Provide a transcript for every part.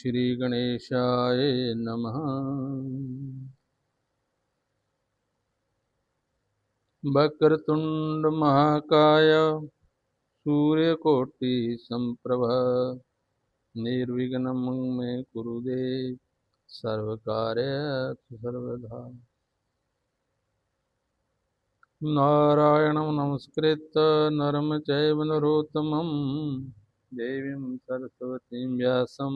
श्री गणेशाय नमः। वक्रतुंड महाकाय सूर्यकोटि संप्रभ निर्विघ्नं मे कुरु देव सर्वकार्येषु सर्वदा। नारायणं नमस्कृत्य नरं चैव नरोत्तमं देवीं सरस्वतीं व्यासं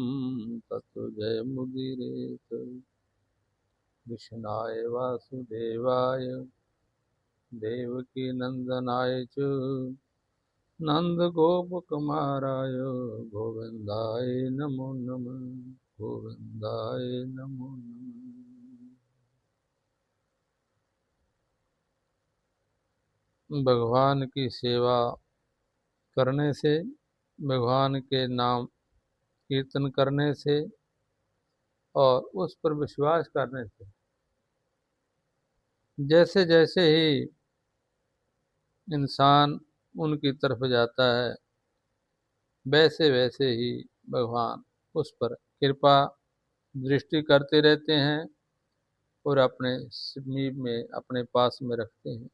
ततो जयमुदीरयेत्। कृष्णाय वासुदेवाय देवकी नंदनाय च नंदगोपकुमाराय गोविंदाय नमो नमः। गोविंदाय नमो नमः। भगवान की सेवा करने से, भगवान के नाम कीर्तन करने से और उस पर विश्वास करने से जैसे जैसे ही इंसान उनकी तरफ जाता है, वैसे वैसे ही भगवान उस पर कृपा दृष्टि करते रहते हैं और अपने समीप में, अपने पास में रखते हैं।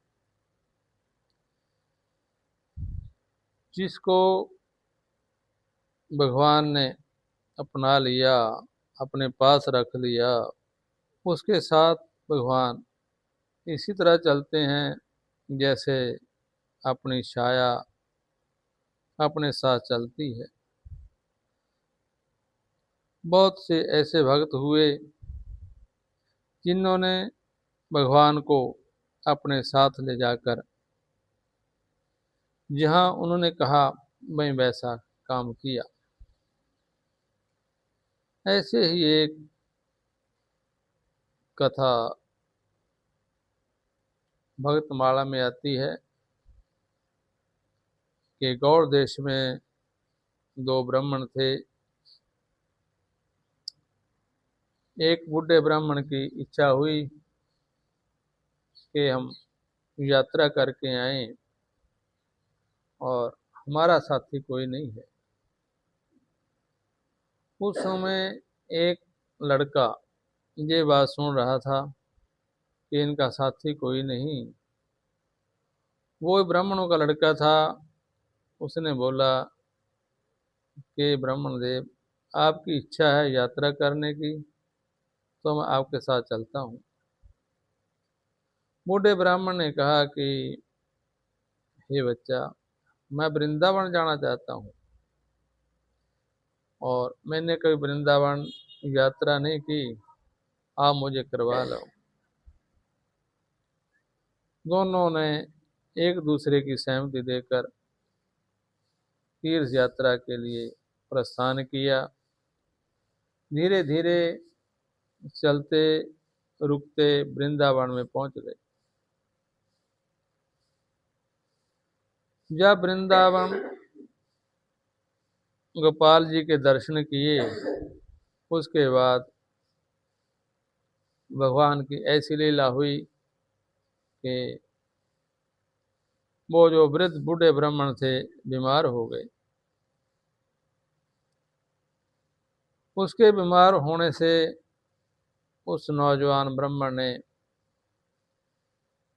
जिसको भगवान ने अपना लिया, अपने पास रख लिया, उसके साथ भगवान इसी तरह चलते हैं जैसे अपनी छाया अपने साथ चलती है। बहुत से ऐसे भक्त हुए जिन्होंने भगवान को अपने साथ ले जाकर जहां उन्होंने कहा मैं वैसा काम किया। ऐसे ही एक कथा भक्तमाला में आती है कि गौड़ देश में दो ब्राह्मण थे। एक बूढ़े ब्राह्मण की इच्छा हुई कि हम यात्रा करके आए और हमारा साथी कोई नहीं है। उस समय एक लड़का ये बात सुन रहा था कि इनका साथी कोई नहीं। वो ब्राह्मणों का लड़का था। उसने बोला कि ब्राह्मण देव, आपकी इच्छा है यात्रा करने की तो मैं आपके साथ चलता हूँ। बूढ़े ब्राह्मण ने कहा कि हे बच्चा, मैं वृंदावन जाना चाहता हूँ और मैंने कभी वृंदावन यात्रा नहीं की, आप मुझे करवा लो। दोनों ने एक दूसरे की सहमति देकर तीर्थ यात्रा के लिए प्रस्थान किया। धीरे धीरे चलते रुकते वृंदावन में पहुंच गए। जब वृंदावन गोपाल जी के दर्शन किए, उसके बाद भगवान की ऐसी लीला हुई कि वो जो वृद्ध बूढ़े ब्राह्मण थे बीमार हो गए। उसके बीमार होने से उस नौजवान ब्राह्मण ने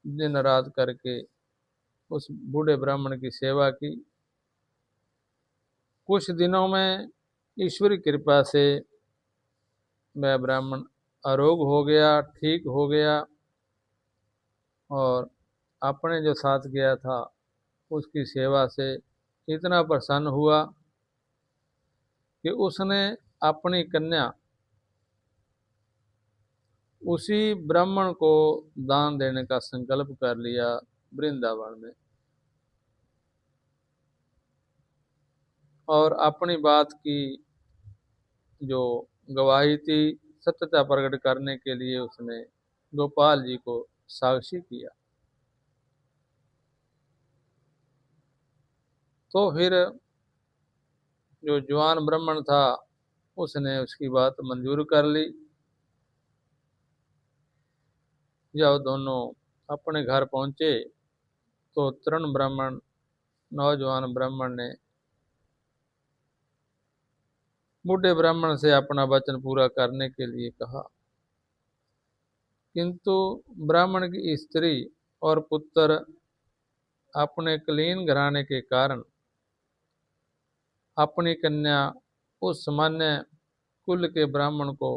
दिन रात करके उस बूढ़े ब्राह्मण की सेवा की। कुछ दिनों में ईश्वरी कृपा से वह ब्राह्मण आरोग्य हो गया, ठीक हो गया और अपने जो साथ गया था उसकी सेवा से इतना प्रसन्न हुआ कि उसने अपनी कन्या उसी ब्राह्मण को दान देने का संकल्प कर लिया वृंदावन में। और अपनी बात की जो गवाही थी सत्यता प्रकट करने के लिए उसने गोपाल जी को साक्षी किया। तो फिर जो जवान ब्राह्मण था उसने उसकी बात मंजूर कर ली। जब दोनों अपने घर पहुंचे तो तरुण ब्राह्मण, नौजवान ब्राह्मण ने बूढ़े ब्राह्मण से अपना वचन पूरा करने के लिए कहा, किंतु ब्राह्मण की स्त्री और पुत्र अपने कुलीन घराने के कारण अपनी कन्या उस सामान्य कुल के ब्राह्मण को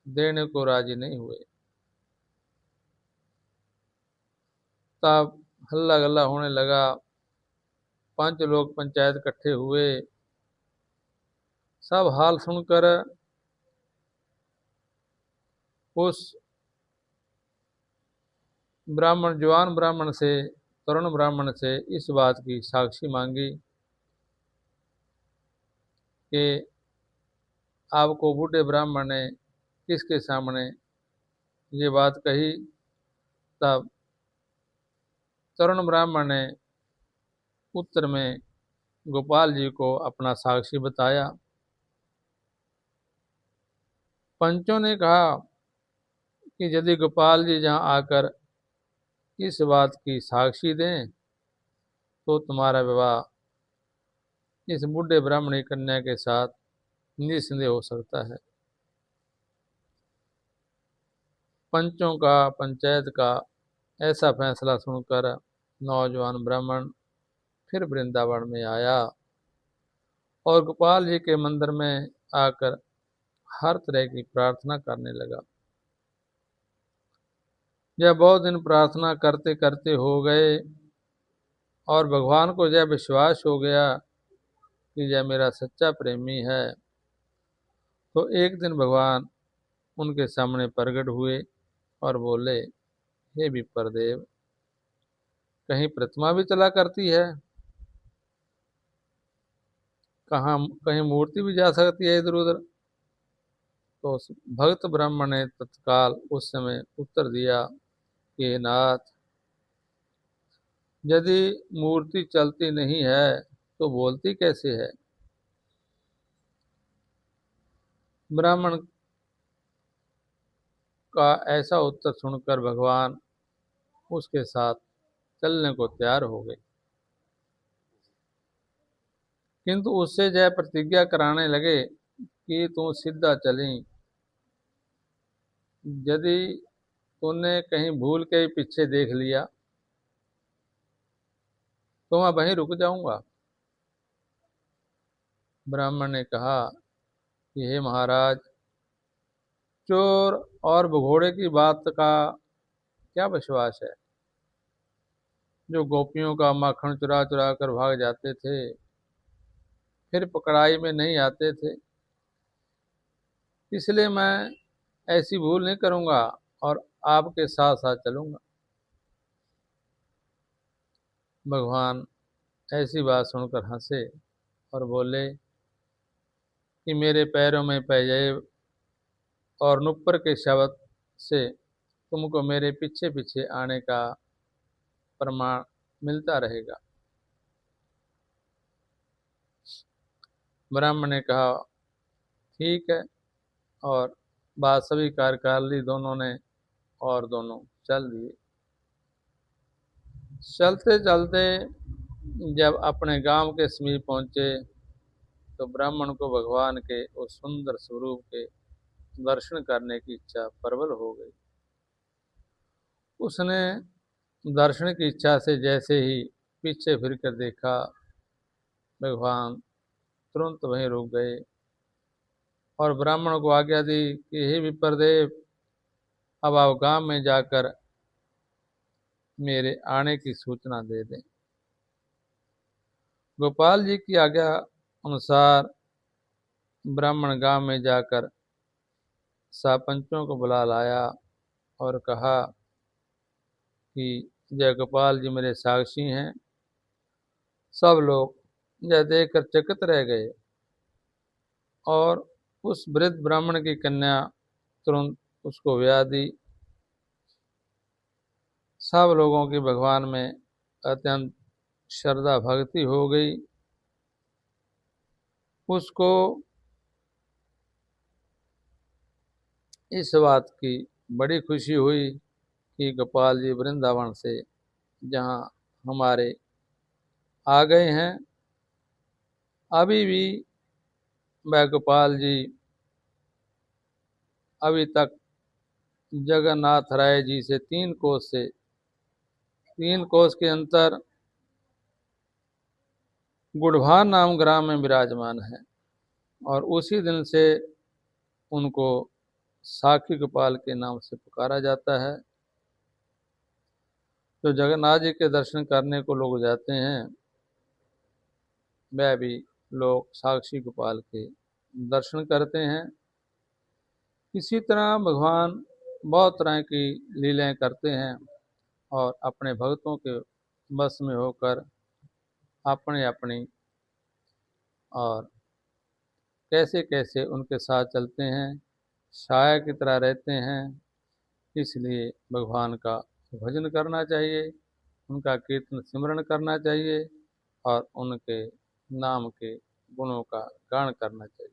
देने को राजी नहीं हुए। तब हल्ला गल्ला होने लगा। 5 लोग पंचायत इकट्ठे हुए। सब हाल सुनकर उस जवान ब्राह्मण से, तरुण ब्राह्मण से इस बात की साक्षी मांगी कि आपको बूढ़े ब्राह्मण ने किसके सामने ये बात कही। तब तरुण ब्राह्मण ने उत्तर में गोपाल जी को अपना साक्षी बताया। पंचों ने कहा कि यदि गोपाल जी जहां आकर इस बात की साक्षी दें तो तुम्हारा विवाह इस बूढ़े ब्राह्मणी कन्या के साथ निस्संदेह हो सकता है। पंचों का, पंचायत का ऐसा फैसला सुनकर नौजवान ब्राह्मण फिर वृंदावन में आया और गोपाल जी के मंदिर में आकर हर तरह की प्रार्थना करने लगा। यह बहुत दिन प्रार्थना करते करते हो गए और भगवान को यह विश्वास हो गया कि यह मेरा सच्चा प्रेमी है। तो एक दिन भगवान उनके सामने प्रकट हुए और बोले, हे विप्रदेव, कहीं प्रतिमा भी चला करती है? कहीं मूर्ति भी जा सकती है इधर उधर? तो उस भक्त ब्राह्मण ने तत्काल उस समय उत्तर दिया कि नाथ, यदि मूर्ति चलती नहीं है तो बोलती कैसे है? ब्राह्मण का ऐसा उत्तर सुनकर भगवान उसके साथ चलने को तैयार हो गए, किंतु उससे जय प्रतिज्ञा कराने लगे कि तू सीधा चली, यदि तूने कहीं भूल के पीछे देख लिया तो मैं वहीं रुक जाऊंगा। ब्राह्मण ने कहा कि हे महाराज, चोर और भगोड़े की बात का क्या विश्वास है, जो गोपियों का माखन चुरा चुरा कर भाग जाते थे, फिर पकड़ाई में नहीं आते थे। इसलिए मैं ऐसी भूल नहीं करूंगा और आपके साथ साथ चलूंगा। भगवान ऐसी बात सुनकर हंसे और बोले कि मेरे पैरों में पैजेब और नुप्पर के शब्द से तुमको मेरे पीछे पीछे आने का प्रमाण मिलता रहेगा। ब्राह्मण ने कहा, ठीक है, और बात सभी कार कर ली दोनों ने और दोनों चल दिए। चलते चलते जब अपने गांव के समीप पहुंचे तो ब्राह्मण को भगवान के उस सुंदर स्वरूप के दर्शन करने की इच्छा प्रबल हो गई। उसने दर्शन की इच्छा से जैसे ही पीछे फिरकर देखा, भगवान तुरंत वहीं रुक गए और ब्राह्मण को आज्ञा दी कि हे विप्रदेव, अब आप गांव में जाकर मेरे आने की सूचना दे दें। गोपाल जी की आज्ञा अनुसार ब्राह्मण गांव में जाकर सरपंचों को बुला लाया और कहा कि जय गोपाल जी मेरे साक्षी हैं। सब लोग यह देखकर चकित रह गए और उस वृद्ध ब्राह्मण की कन्या तुरंत उसको ब्याह दी। सब लोगों की भगवान में अत्यंत श्रद्धा भक्ति हो गई। उसको इस बात की बड़ी खुशी हुई कि गोपाल जी वृंदावन से जहाँ हमारे आ गए हैं। अभी भी वह गोपाल जी अभी तक जगन्नाथ राय जी से 3 कोस के अंतर गुड़भान नाम ग्राम में विराजमान है। और उसी दिन से उनको साखी गोपाल के नाम से पुकारा जाता है। तो जगन्नाथ जी के दर्शन करने को लोग जाते हैं, वह भी लोग साक्षी गोपाल के दर्शन करते हैं। इसी तरह भगवान बहुत तरह की लीलाएं करते हैं और अपने भक्तों के बस में होकर अपने अपनी और कैसे कैसे उनके साथ चलते हैं, साया की तरह रहते हैं। इसलिए भगवान का भजन करना चाहिए, उनका कीर्तन सिमरन करना चाहिए और उनके नाम के गुणों का गान करना चाहिए।